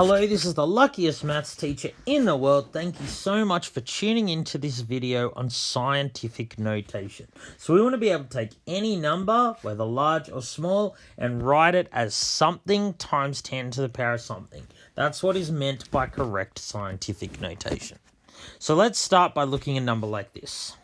Hello, this is the luckiest maths teacher in the world. Thank you so much for tuning into this video on scientific notation. So we want to be able to take any number, whether large or small, and write it as something times 10 to the power of something. That's what is meant by correct scientific notation. So let's start by looking at a number like this.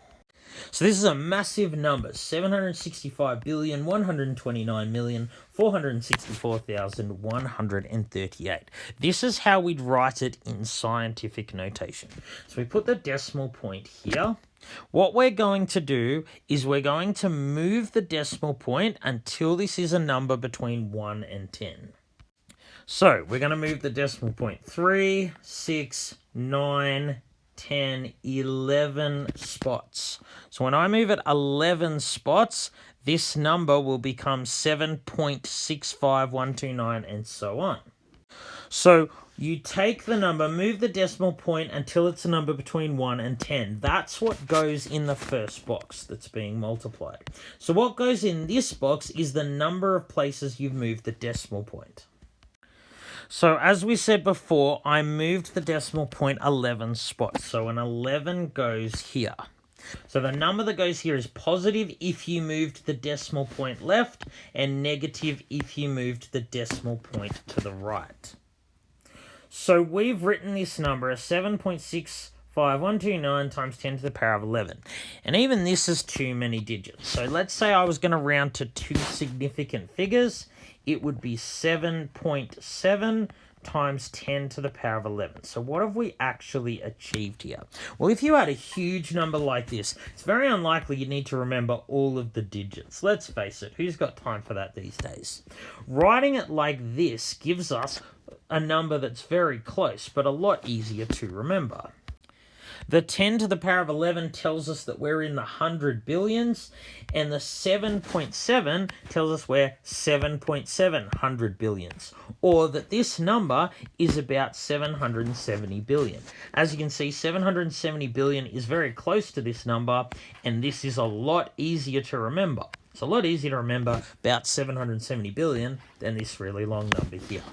So this is a massive number, 765,129,464,138. This is how we'd write it in scientific notation. So we put the decimal point here. What we're going to do is we're going to move the decimal point until this is a number between 1 and 10. So we're going to move the decimal point 3, 6, 9, 10, 11 spots. So when I move it 11 spots, this number will become 7.65129 and so on. So you take the number, move the decimal point until it's a number between 1 and 10. That's what goes in the first box that's being multiplied. So what goes in this box is the number of places you've moved the decimal point. So as we said before, I moved the decimal point 11 spots. So an 11 goes here. So the number that goes here is positive if you moved the decimal point left and negative if you moved the decimal point to the right. So we've written this number as 7.65129 times 10 to the power of 11. And even this is too many digits. So let's say I was going to round to two significant figures. It would be 7.7 times 10 to the power of 11. So what have we actually achieved here? Well, if you had a huge number like this, it's very unlikely you need to remember all of the digits. Let's face it, who's got time for that these days? Writing it like this gives us a number that's very close, but a lot easier to remember. The 10 to the power of 11 tells us that we're in the 100 billions, and the 7.7 tells us we're 7.7 billions, or that this number is about 770 billion. As you can see, 770 billion is very close to this number, and this is a lot easier to remember. It's a lot easier to remember about 770 billion than this really long number here.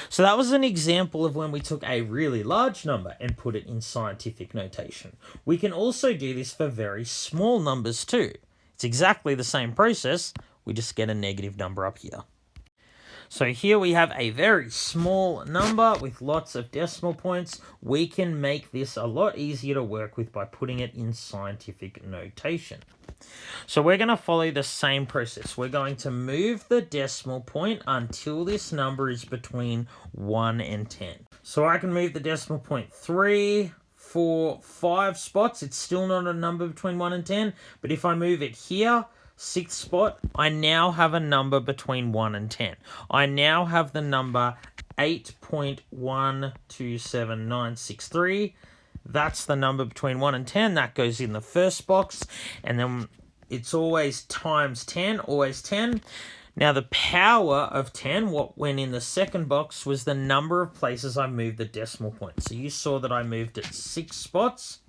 So that was an example of when we took a really large number and put it in scientific notation. We can also do this for very small numbers too. It's exactly the same process, we just get a negative number up here. So here we have a very small number with lots of decimal points. We can make this a lot easier to work with by putting it in scientific notation. So we're going to follow the same process. We're going to move the decimal point until this number is between 1 and 10. So I can move the decimal point 3, 4, 5 spots. It's still not a number between 1 and 10, but if I move it here, 6th spot, I now have a number between 1 and 10. I now have the number 8.127963. That's the number between 1 and 10. That goes in the first box. And then it's always times 10, always 10. Now the power of 10, what went in the second box, was the number of places I moved the decimal point. So you saw that I moved it 6 spots.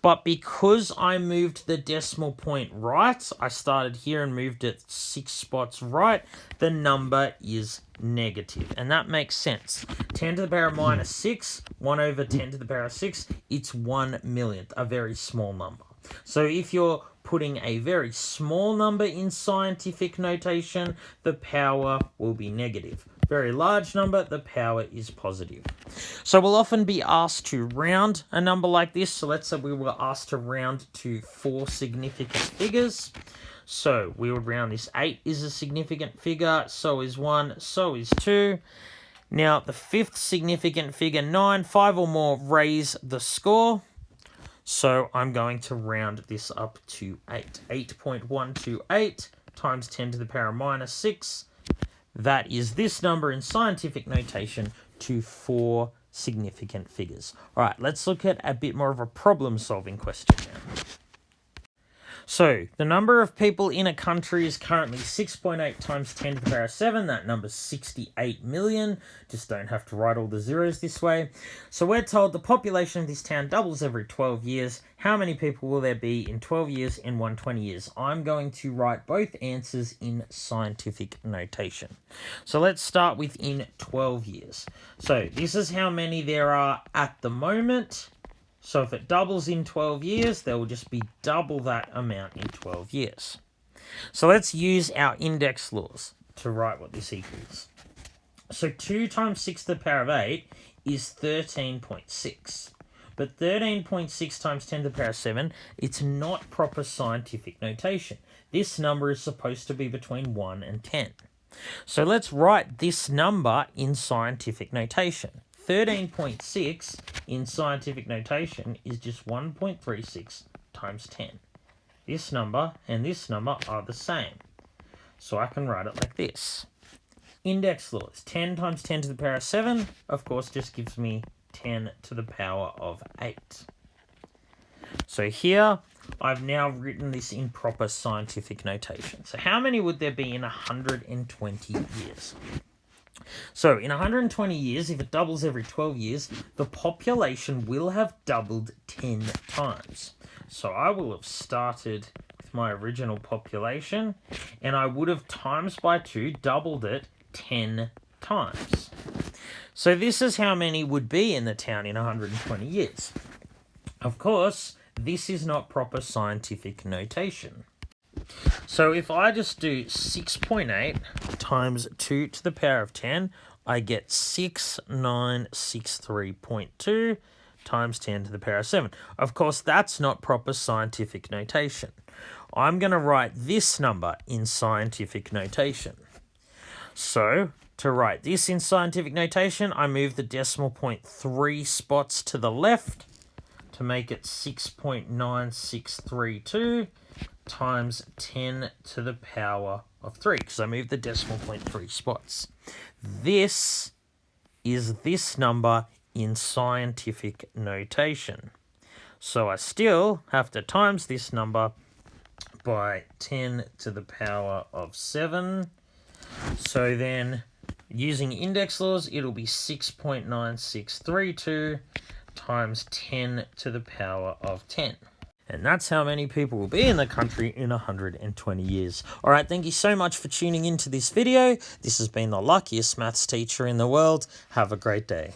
But because I moved the decimal point right, I started here and moved it 6 spots right, the number is negative. And that makes sense. 10 to the power of minus 6, 1 over 10 to the power of 6, it's 1 millionth, a very small number. So if you're putting a very small number in scientific notation, the power will be negative. Very large number, the power is positive. So we'll often be asked to round a number like this. So let's say we were asked to round to 4 significant figures. So we would round this. 8 is a significant figure, so is 1, so is 2. Now the 5th significant figure, 9, 5 or more raise the score. So I'm going to round this up to 8. 8.128 times 10 to the power of minus 6. That is this number in scientific notation to 4 significant figures. All right, let's look at a bit more of a problem-solving question now. So, the number of people in a country is currently 6.8 times 10 to the power of 7. That number's 68 million. Just don't have to write all the zeros this way. So, we're told the population of this town doubles every 12 years. How many people will there be in 12 years and 120 years? I'm going to write both answers in scientific notation. So, let's start with in 12 years. So, this is how many there are at the moment. So if it doubles in 12 years, there will just be double that amount in 12 years. So let's use our index laws to write what this equals. So 2 times 6 to the power of 8 is 13.6. But 13.6 times 10 to the power of 7, it's not proper scientific notation. This number is supposed to be between 1 and 10. So let's write this number in scientific notation. 13.6 in scientific notation is just 1.36 times 10. This number and this number are the same. So I can write it like this. Index laws. 10 times 10 to the power of 7, of course, just gives me 10 to the power of 8. So here, I've now written this in proper scientific notation. So how many would there be in 120 years? So in 120 years, if it doubles every 12 years, the population will have doubled 10 times. So I will have started with my original population, and I would have times by 2 doubled it 10 times. So this is how many would be in the town in 120 years. Of course, this is not proper scientific notation. So if I just do 6.8 times 2 to the power of 10, I get 6963.2 times 10 to the power of 7. Of course, that's not proper scientific notation. I'm going to write this number in scientific notation. So to write this in scientific notation, I move the decimal point 3 spots to the left to make it 6.9632 times 10 to the power of 3, because I moved the decimal point 3 spots. This is this number in scientific notation. So I still have to times this number by 10 to the power of 7. So then, using index laws, it'll be 6.9632 times 10 to the power of 10. And that's how many people will be in the country in 120 years. All right, thank you so much for tuning into this video. This has been the luckiest maths teacher in the world. Have a great day.